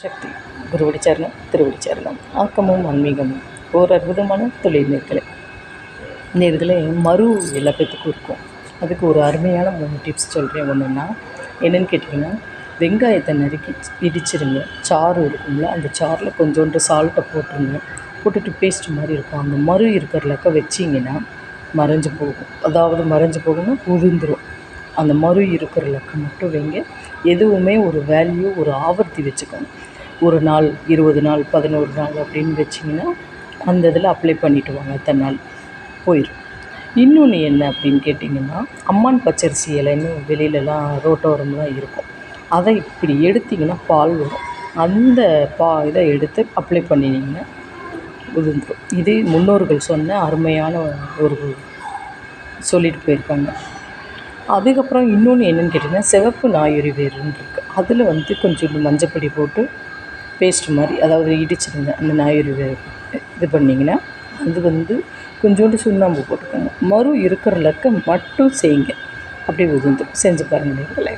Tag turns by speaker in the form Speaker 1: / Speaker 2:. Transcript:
Speaker 1: சக்தி குருவடி சரணம் திருவடி சரணம் ஆக்கமும் ஆன்மீகமும் ஒரு அற்புதமான தொழில் நேர்களே மறு எல்லா பேத்துக்கும் இருக்கும். அதுக்கு ஒரு அருமையான 3 டிப்ஸ் சொல்கிறேன். ஒன்றுன்னா என்னென்னு கேட்டிங்கன்னா, வெங்காயத்தை நறுக்கி இடிச்சிருங்க. சாறு இருக்குங்களா, அந்த சாறில் கொஞ்சோண்டு சால்ட்டை போட்டுட்டு பேஸ்ட் மாதிரி இருக்கும். அந்த மறு இருக்கிறலக்க வச்சிங்கன்னா மறைஞ்சு போகும். அதாவது மறைஞ்சு போகணும்னா உதிர்ந்துடும். அந்த மறு இருக்கிற லக்க மட்டும் வைங்க. எதுவுமே ஒரு வேல்யூ, ஒரு ஆவர்த்தி வச்சுக்கணும். ஒரு நாள், 20 நாள், 11 நாள் அப்படின்னு வச்சிங்கன்னா அந்த இதில் அப்ளை பண்ணிவிட்டு வாங்க. அத்தனை நாள் போயிடும். இன்னொன்று என்ன அப்படின்னு கேட்டிங்கன்னா, அம்மான் பச்சரிசி இலைன்னு வெளியிலலாம் ரோட்டோரம்லாம் இருக்கும். அதை இப்படி எடுத்திங்கன்னா பால் வரும். அந்த இதை எடுத்து அப்ளை பண்ணினீங்கன்னா உதிர்ந்துடும். இது முன்னோர்கள் சொன்ன அருமையான ஒரு சொல்லிட்டு போயிருக்காங்க. அதுக்கப்புறம் இன்னொன்று என்னென்னு கேட்டிங்கன்னா, சிவப்பு நாயுரி வேருன்னு இருக்குது. அதில் கொஞ்சோண்டு மஞ்சப்பொடி போட்டு பேஸ்ட் மாதிரி, அதாவது இடிச்சிடுங்க. அந்த நாயுரி வேர் இது பண்ணிங்கன்னா அது கொஞ்சோண்டு சுண்ணாம்பு போட்டுக்கோங்க. மறு இருக்கிற லக்க மட்டும் செய்யுங்க. அப்படியே உதிர்ந்துடும். செஞ்சு பாருங்கள் நீங்களே.